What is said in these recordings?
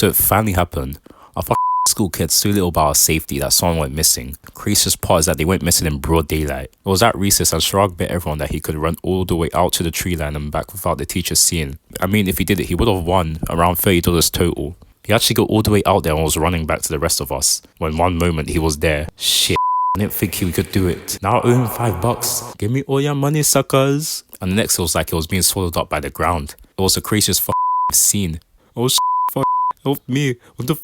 So it finally happened. Our school cared so little about our safety that someone went missing. Craziest part is that they went missing in broad daylight. It was at recess and Chirag bet everyone that he could run all the way out to the tree line and back without the teacher seeing. I mean, if he did it, he would have won around $30 total. He actually got all the way out there and was running back to the rest of us. When one moment he was there. Shit, I didn't think he could do it. Now I owe him $5. Give me all your money, suckers. And the next it was like it was being swallowed up by the ground. It was the craziest scene. Oh help me. What the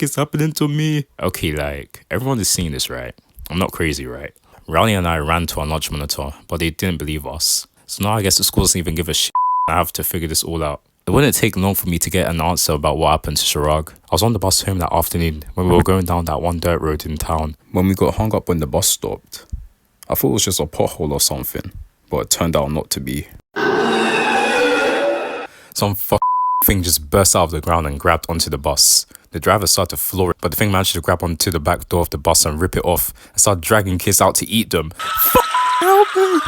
is happening to me? Okay, like, everyone is seeing this, right? I'm not crazy, right? Rowley and I ran to our lunch monitor, but they didn't believe us. So now I guess the school doesn't even give a shit. I have to figure this all out. It wouldn't take long for me to get an answer about what happened to Chirag. I was on the bus home that afternoon when we were going down that one dirt road in town. When we got hung up when the bus stopped, I thought it was just a pothole or something, but it turned out not to be. Some thing just burst out of the ground and grabbed onto the bus. The driver started to floor it, but the thing managed to grab onto the back door of the bus and rip it off and start dragging kids out to eat them. Help me!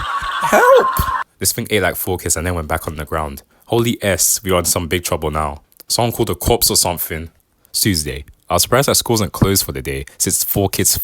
Help! This thing ate like 4 kids and then went back on the ground. Holy S, we are in some big trouble now. Someone called the cops or something. It's Tuesday. I was surprised that school wasn't closed for the day since 4 kids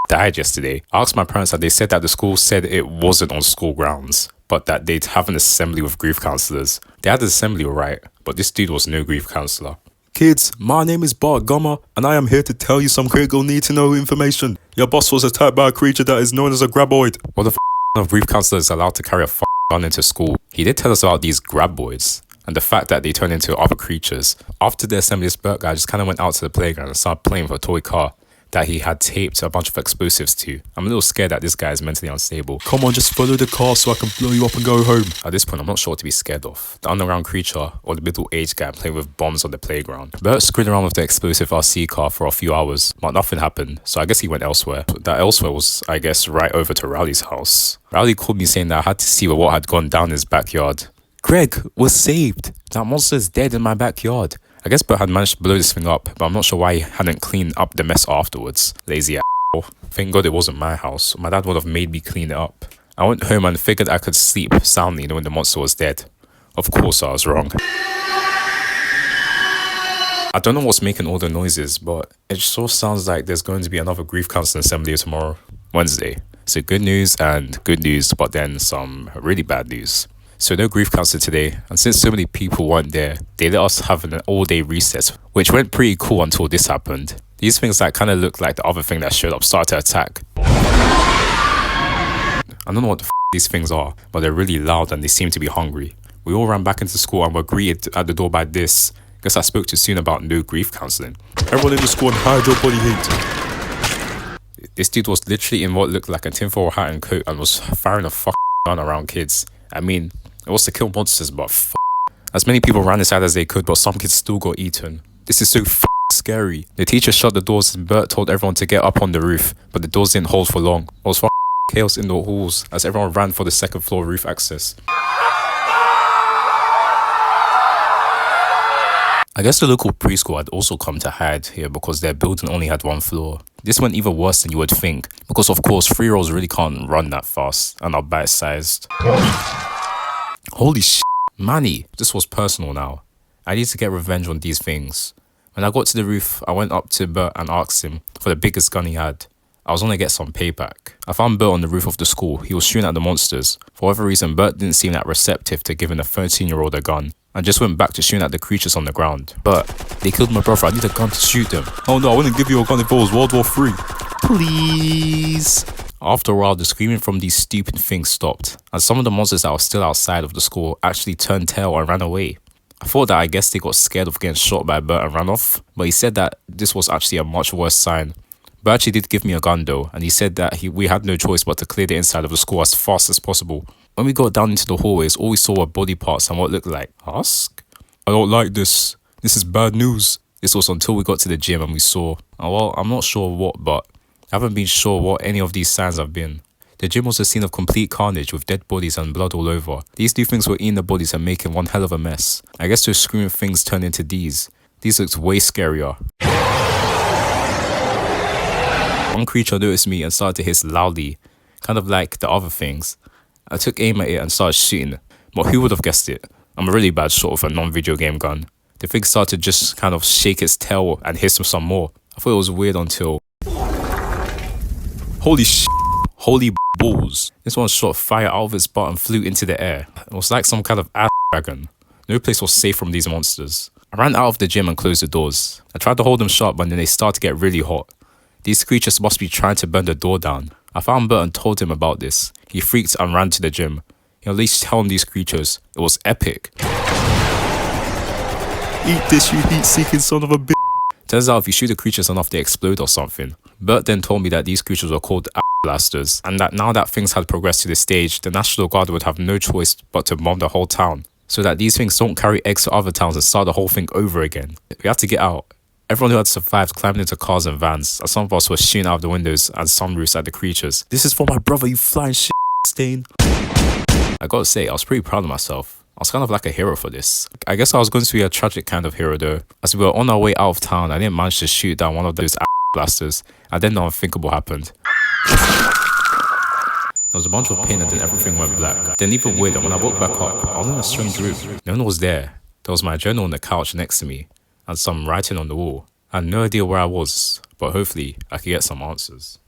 died yesterday. I asked my parents and they said that the school said it wasn't on school grounds, but that they'd have an assembly with grief counsellors. They had an assembly alright, but this dude was no grief counsellor. Kids, my name is Bart Gummer, and I am here to tell you some critical need-to-know information. Your boss was attacked by a creature that is known as a graboid. What the of grief counsellor is allowed to carry a gun into school? He did tell us about these graboids and the fact that they turn into other creatures. After the assembly, this Bert guy just kind of went out to the playground and started playing with a toy car that he had taped a bunch of explosives to. I'm a little scared that this guy is mentally unstable. Come on, just follow the car so I can blow you up and go home. At this point, I'm not sure what to be scared of. The underground creature or the middle-aged guy playing with bombs on the playground. Bert screwed around with the explosive RC car for a few hours, but nothing happened, so I guess he went elsewhere. That elsewhere was, I guess, right over to Rowley's house. Rowley called me saying that I had to see what had gone down in his backyard. Greg, we're saved. That monster's dead in my backyard. I guess Bert had managed to blow this thing up, but I'm not sure why he hadn't cleaned up the mess afterwards. Lazy a**hole. Thank God it wasn't my house. My dad would have made me clean it up. I went home and figured I could sleep soundly knowing the monster was dead. Of course I was wrong. I don't know what's making all the noises, but it sure sounds like there's going to be another grief counseling assembly tomorrow, Wednesday. So good news, but then some really bad news. So no grief counselor today, and since so many people weren't there, they let us have an all-day recess, which went pretty cool until this happened. These things that kind of looked like the other thing that showed up started to attack. I don't know what the these things are, but they're really loud and they seem to be hungry. We all ran back into school and were greeted at the door by this. Guess I spoke too soon about no grief counseling. Everyone in the school and hide your body heat. This dude was literally in what looked like a tinfoil hat and coat and was firing a gun around kids. I mean, it was to kill monsters, but as many people ran inside as they could, but some kids still got eaten. This is so scary. The teacher shut the doors and Bert told everyone to get up on the roof, but the doors didn't hold for long. It was chaos in the halls as everyone ran for the second floor roof access. I guess the local preschool had also come to hide here because their building only had 1 floor. This went even worse than you would think, because of course 3-year-olds really can't run that fast and are bite-sized. Holy shit, Manny, this was personal now. I need to get revenge on these things. When I got to the roof, I went up to Bert and asked him for the biggest gun he had. I was gonna get some payback. I found Bert on the roof of the school. He was shooting at the monsters. For whatever reason, Bert didn't seem that receptive to giving a 13-year-old a gun, and just went back to shooting at the creatures on the ground. But they killed my brother. I need a gun to shoot them. Oh no, I wouldn't give you a gun if it was World War III. Please. After a while, the screaming from these stupid things stopped, and some of the monsters that were still outside of the school actually turned tail and ran away. I thought that I guess they got scared of getting shot by Bert and ran off, but he said that this was actually a much worse sign. Bert actually did give me a gun though, and he said that we had no choice but to clear the inside of the school as fast as possible. When we got down into the hallways, all we saw were body parts and what looked like husk. I don't like this. This is bad news. This was until we got to the gym and we saw, well, I'm not sure what, but I haven't been sure what any of these signs have been. The gym was a scene of complete carnage with dead bodies and blood all over. These two things were eating the bodies and making one hell of a mess. I guess those screaming things turned into these. These looked way scarier. One creature noticed me and started to hiss loudly, kind of like the other things. I took aim at it and started shooting, but who would have guessed it? I'm a really bad shot with a non-video game gun. the thing started to just kind of shake its tail and hiss some more. I thought it was weird until... Holy shit. Holy balls. This one shot fire out of its butt and flew into the air. It was like some kind of ass dragon. No place was safe from these monsters. I ran out of the gym and closed the doors. I tried to hold them shut, but then they started to get really hot. These creatures must be trying to burn the door down. I found Bert and told him about this. He freaked and ran to the gym. He unleashed hell on these creatures. It was epic. Eat this, you heat-seeking son of a bitch. Turns out if you shoot the creatures enough, they explode or something. Bert then told me that these creatures were called blasters, and that now that things had progressed to this stage, the National Guard would have no choice but to bomb the whole town, so that these things don't carry eggs to other towns and start the whole thing over again. We had to get out. Everyone who had survived climbed into cars and vans, as some of us were shooting out of the windows and sunroofs at the creatures. This is for my brother, you flying shit stain. I gotta say, I was pretty proud of myself. I was kind of like a hero for this. I guess I was going to be a tragic kind of hero though. As we were on our way out of town, I didn't manage to shoot down one of those blasters, and then the unthinkable happened. There was a bunch of pain and then everything went black. Then even weirder, when I woke back up, I was in a strange room. No one was there. There was my journal on the couch next to me, and some writing on the wall. I had no idea where I was, but hopefully I could get some answers.